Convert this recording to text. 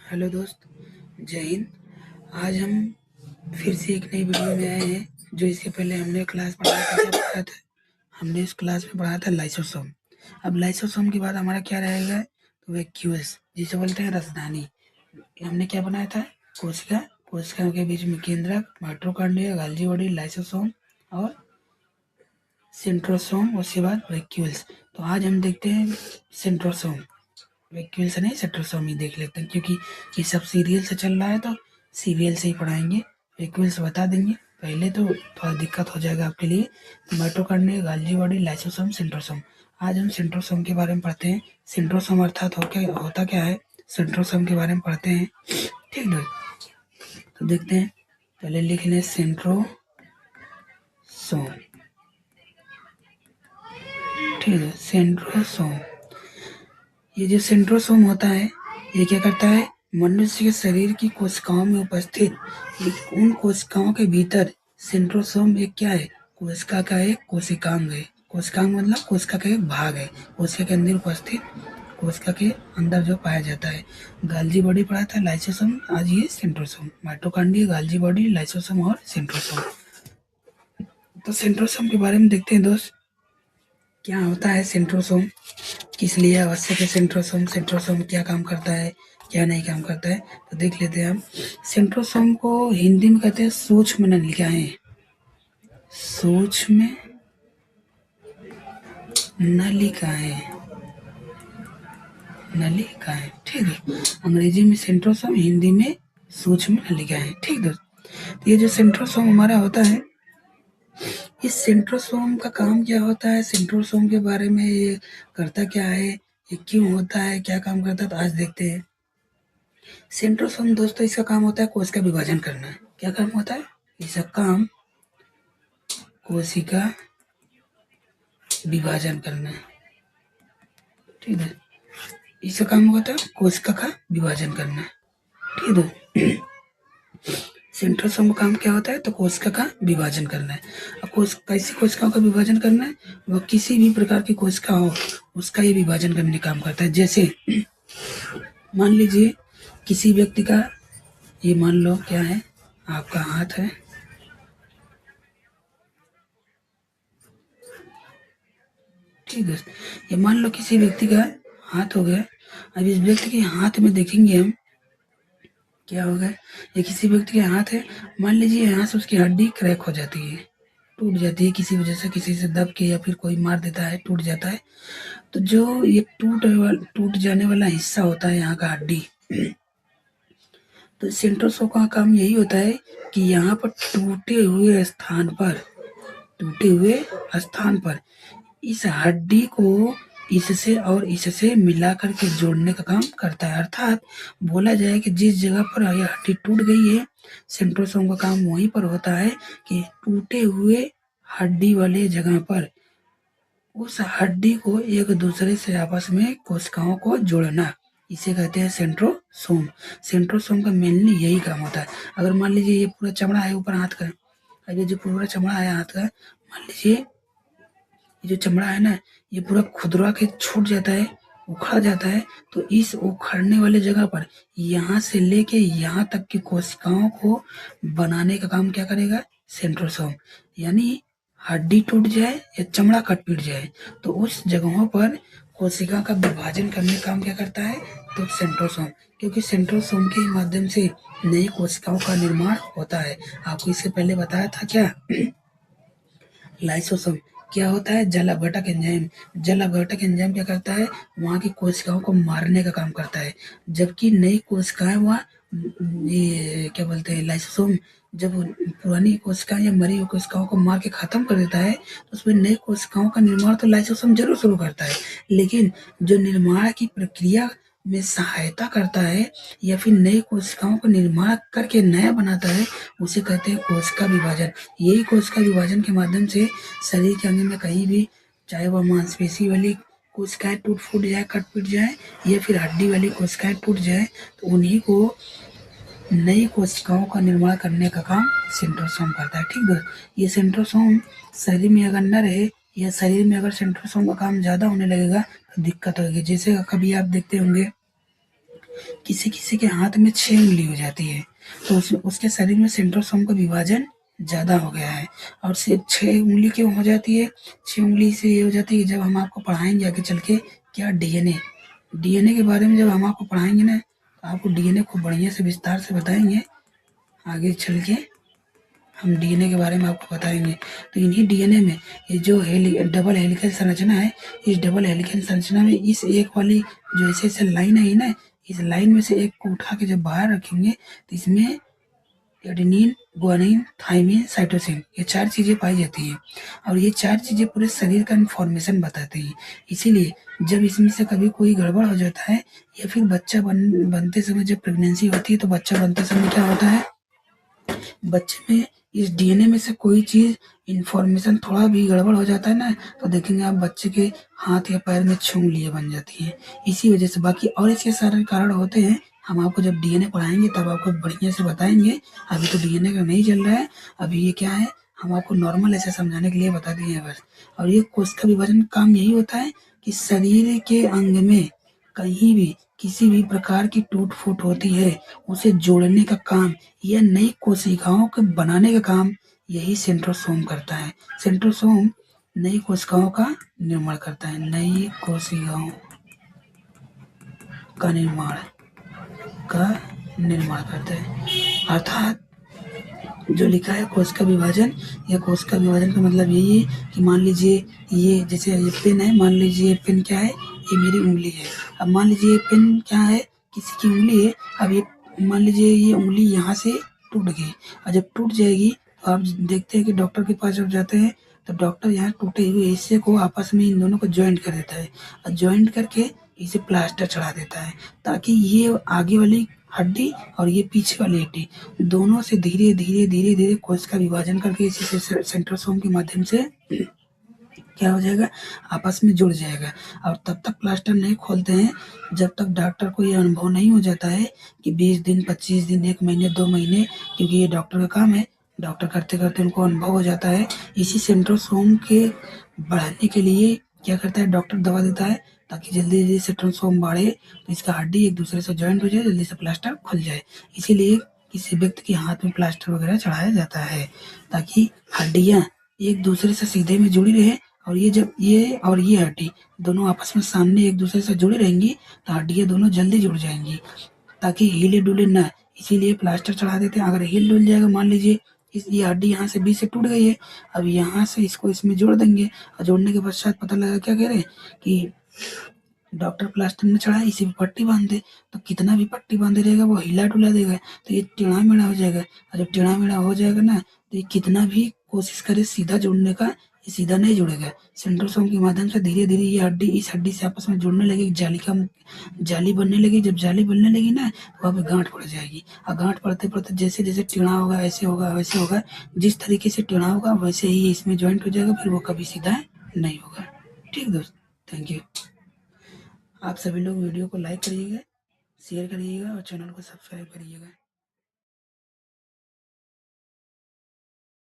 Hello दोस्त, जय हिंद। आज हम फिर से एक नई वीडियो में आए हैं। जो इससे पहले हमने क्लास पढ़ा था, क्या पढ़ा था? हमने इस क्लास में पढ़ा था लाइसोसोम। अब लाइसोसोम के बाद हमारा क्या रहेगा? तो वैक्यूल्स, जिसे बोलते हैं राजधानी। हमने क्या बनाया था? कोशिका, कोशिका के बीच में केंद्रक, माइटोकॉन्ड्रिया, गाल्गी बॉडी, लाइसोसोम और सेंट्रोसोम, उसके बाद वैक्यूल्स। तो आज हम देखते हैं सेंट्रोसोम। वैक्यूल्स नहीं, सेंट्रोसोम ही देख लेते हैं, क्योंकि ये सब सीरियल से चल रहा है तो सीरियल से ही पढ़ाएंगे। वैक्यूल्स बता देंगे, पहले तो थोड़ा दिक्कत हो जाएगा आपके लिए। Mitochondria, Golgi body, lysosome, centrosome. आज हम सेंट्रोसोम के बारे में पढ़ते हैं। सेंट्रोसोम अर्थात होता क्या है, सेंट्रोसोम के बारे में पढ़ते हैं। ठीक है, तो देखते हैं। पहले लिख लें सेंट्रोसोम। ठीक है, सेंट्रोसोम। ये जो सेंट्रोसोम होता है, ये क्या करता है? मनुष्य के शरीर की कोशिकाओं में उपस्थित उन कोशिकाओं के भीतर सेंट्रोसोम एक क्या है? कोशिका का एक कोशिकांग है। कोशिकांग मतलब कोशिका का एक भाग है। कोशिका के अंदर उपस्थित, कोशिका के अंदर जो पाया जाता है। गाल्गी बॉडी पढ़ा था, लाइसोसोम। आज ये centrosome. Mitochondria, Golgi body, lysosome और सेंट्रोसोम। तो सेंट्रोसोम के बारे में देखते हैं दोस्त, क्या होता है सेंट्रोसोम, किस लिए आवश्यक है सेंट्रोसोम, सेंट्रोसोम क्या काम करता है, क्या नहीं काम करता है। तो देख लेते हैं हम। सेंट्रोसोम को हिंदी में कहते हैं सूक्ष्म नलिकाएं। सूक्ष्म नलिकाएं, नलिकाएं। ठीक है, अंग्रेजी में सेंट्रोसोम, हिंदी में सूक्ष्म नलिकाएं। ठीक है, तो ये जो सेंट्रोसोम हमारा होता है, इस सेंट्रोसोम का काम क्या होता है, सेंट्रोसोम के बारे में ये करता क्या है, ये क्यों होता है, क्या काम करता है, तो आज देखते हैं। सेंट्रोसोम दोस्तों, इसका काम होता है कोशिका विभाजन करना। क्या काम होता है इसका? काम कोशिका विभाजन करना। ठीक है, इसका काम होता है कोशिका का विभाजन करना। ठीक है, सेंट्रोसोम का काम क्या होता है? तो कोशिका का विभाजन करना है। अब कैसी कोशिकाओं का विभाजन करना है? वह किसी भी प्रकार की कोशिका हो, उसका ये विभाजन करने का काम करता है। जैसे मान लीजिए किसी व्यक्ति का, ये मान लो क्या है, आपका हाथ है। ठीक है, ये मान लो किसी व्यक्ति का हाथ हो गया। अब इस व्यक्ति के हाथ में देखेंगे हम, क्या होगा? ये किसी व्यक्ति के हाथ है, मान लीजिए यहाँ से उसकी हड्डी क्रैक हो जाती है, टूट जाती है किसी वजह से, किसी से दब के या फिर कोई मार देता है, टूट जाता है। तो जो ये टूट जाने वाला हिस्सा होता है यहाँ का हड्डी, तो सेंट्रोसोम का काम यही होता है कि यहाँ पर टूटे हुए स्थान पर इस हड्डी को इससे और इससे मिला करके जोड़ने का काम करता है। अर्थात बोला जाए कि जिस जगह पर यह हड्डी टूट गई है, सेंट्रोसोम का काम वहीं पर होता है कि टूटे हुए हड्डी वाले जगह पर उस हड्डी को एक दूसरे से आपस में कोशिकाओं को जोड़ना, इसे कहते हैं सेंट्रोसोम। सेंट्रोसोम का मेनली यही काम होता है। अगर मान लीजिए ये पूरा चमड़ा है ऊपर हाथ का, अब ये जो पूरा चमड़ा है हाथ का, मान लीजिए ये जो चमड़ा है ना, ये पूरा खुदरा के छूट जाता है, उखड़ जाता है। तो इस उखड़ने वाले जगह पर यहाँ से लेके यहाँ तक की कोशिकाओं को बनाने का काम क्या करेगा? सेंट्रोसोम। यानी हड्डी टूट जाए या चमड़ा कट पीट जाए, तो उस जगहों पर कोशिका का विभाजन करने का काम क्या करता है? तो सेंट्रोसोम। क्योंकि सेंट्रोसोम के माध्यम से नई कोशिकाओं का निर्माण होता है। आपको इससे पहले बताया था क्या? लाइसोसोम क्या होता है? जल अपघटक एंजाइम। जल अपघटक एंजाइम क्या करता है? वहाँ की कोशिकाओं को मारने का काम करता है। जबकि नई कोशिकाएं वहाँ, ये क्या बोलते हैं, लाइसोसोम जब पुरानी कोशिकाएं या मरी हुई कोशिकाओं को मार के खत्म कर देता है, तो उसमें नई कोशिकाओं का निर्माण तो लाइसोसोम जरूर शुरू करता है, लेकिन जो निर्माण की प्रक्रिया में सहायता करता है या फिर नई कोशिकाओं का निर्माण करके नया बनाता है, उसे कहते हैं कोशिका विभाजन। यही कोशिका विभाजन के माध्यम से शरीर के अंग में कहीं भी, चाहे वह मांसपेशी वाली कोशिकाएं टूट फूट जाए, कट पीट जाए, या फिर हड्डी वाली कोशिकाएं टूट जाए, तो उन्हीं को नई कोशिकाओं का निर्माण करने का काम सेंट्रोसोम करता है। ठीक दोस्त, ये सेंट्रोसोम शरीर में अगर न रहे, या शरीर में अगर सेंट्रोसोम का काम ज़्यादा होने लगेगा तो दिक्कत होगी। जैसे कभी आप देखते होंगे किसी किसी के हाथ में 6 उंगली हो जाती है, तो उसके शरीर में सेंट्रोसोम का विभाजन ज़्यादा हो गया है। और सिर्फ 6 उंगली क्यों हो जाती है? 6 उंगली से ये हो जाती है कि जब हम आपको पढ़ाएंगे आगे चल के क्या डीएनए, डीएनए के बारे में जब हम आपको पढ़ाएंगे ना, तो आपको डीएनए को बढ़िया से विस्तार से बताएंगे आगे चल के। हम डीएनए के बारे में आपको बताएंगे। तो इन्हीं डीएनए में ये जो डबल हेलिकल संरचना है, इस डबल हेलिकल संरचना में इस एक वाली जो ऐसे ऐसे लाइन है ना, इस लाइन में से एक को उठा के जब बाहर रखेंगे तो इसमें एडेनिन, गुआनिन, थाइमिन, साइटोसिन, ये 4 चीजें पाई जाती है। और ये 4 चीजें पूरे शरीर का इन्फॉर्मेशन बताती है। इसीलिए जब इसमें से कभी कोई गड़बड़ हो जाता है या फिर बच्चा बनते समय जब प्रेगनेंसी होती है, तो बच्चा बनते समय क्या होता है, बच्चे में इस डीएनए में से कोई चीज इंफॉर्मेशन थोड़ा भी गड़बड़ हो जाता है ना, तो देखेंगे आप बच्चे के हाथ या पैर में 6 उंगलियां बन जाती हैं। इसी वजह से बाकी और इसके सारे कारण होते हैं, हम आपको जब डीएनए पढ़ाएंगे तब आपको बढ़िया से बताएंगे। अभी तो डीएनए का नहीं चल रहा है, अभी ये क्या है, हम आपको नॉर्मल ऐसे समझाने के लिए बता दिए हैं बस। और ये कोशिका विभाजन काम यही होता है कि शरीर के अंग में कहीं भी किसी भी प्रकार की टूट फूट होती है, उसे जोड़ने का काम या नई कोशिकाओं के बनाने का काम यही सेंट्रोसोम करता है। सेंट्रोसोम नई कोशिकाओं का निर्माण करता है, नई कोशिकाओं का निर्माण का निर्माण करता है। अर्थात जो लिखा है कोशिका विभाजन, या कोशिका विभाजन का मतलब यही है कि मान लीजिए ये जैसे ये पेन है, मान लीजिए ये पेन क्या है, ये मेरी उंगली है। अब मान लीजिए ये पेन क्या है, किसी की उंगली है। अब ये मान लीजिए ये उंगली यहाँ से टूट गई, और जब टूट जाएगी तो आप देखते हैं कि डॉक्टर के पास जब जाते हैं तो डॉक्टर यहाँ टूटे हुए हिस्से को आपस में इन दोनों को ज्वाइंट कर देता है, और ज्वाइंट करके इसे प्लास्टर चढ़ा देता है, ताकि ये आगे वाली हड्डी और ये पीछे वाली हड्डी दोनों से धीरे धीरे धीरे धीरे कोशिका विभाजन करके इसी सेंट्रोसोम के माध्यम से क्या हो जाएगा, आपस में जुड़ जाएगा। और तब तक प्लास्टर नहीं खोलते हैं जब तक डॉक्टर को ये अनुभव नहीं हो जाता है कि 20 दिन, 25 दिन, 1 महीने, 2 महीने, क्योंकि ये डॉक्टर का काम है। डॉक्टर करते करते उनको अनुभव हो जाता है। इसी सेंट्रोसोम के बढ़ाने के लिए क्या करता है, डॉक्टर दवा देता है ताकि जल्दी जल्दी सेंट्रोसोम बढ़े, तो इसका हड्डी एक दूसरे से ज्वाइंट हो जाए, जल्दी से प्लास्टर खुल जाए। इसीलिए किसी व्यक्ति के हाथ में प्लास्टर वगैरह चढ़ाया जाता है, ताकि हड्डियां एक दूसरे से सीधे में जुड़ी रहे। और ये जब ये और ये हड्डी दोनों आपस में सामने एक दूसरे से जुड़ी रहेंगी, तो हड्डियां दोनों जल्दी जुड़ जाएंगी, ताकि हिले डुले ना। इसीलिए प्लास्टर चढ़ा देते हैं। अगर हिल डुल जाएगा, मान लीजिए इस ये हड्डी यहाँ से बीच से टूट गई है, अब यहाँ से इसको इसमें जोड़ देंगे, और जोड़ने के पश्चात पता लगा क्या कह रहे हैं कि डॉक्टर प्लास्टर में चढ़ा इसी पे पट्टी बांध दे, तो कितना भी पट्टी बांधे रहेगा वो हिला डुला देगा, तो ये टेढ़ा मेढ़ा हो जाएगा। और जब टेढ़ा मेढ़ा हो जाएगा ना, तो ये कितना भी कोशिश करे सीधा जोड़ने का, ये सीधा नहीं जुड़ेगा। सेंट्रोसोम के माध्यम से धीरे धीरे ये हड्डी इस हड्डी से आपस में जुड़ने लगेगी, जाली बनने लगी। जब जाली बनने लगी ना, तो वहाँ पे गांठ पड़ जाएगी, और गांठ पड़ते पड़ते जैसे जैसे टेढ़ा होगा ऐसे होगा वैसे होगा, जिस तरीके से टेढ़ा होगा वैसे ही इसमें ज्वाइंट हो जाएगा, फिर वो कभी सीधा नहीं होगा। ठीक दोस्त, थैंक यू। आप सभी लोग वीडियो को लाइक करिएगा, शेयर करिएगा और चैनल को सब्सक्राइब करिएगा।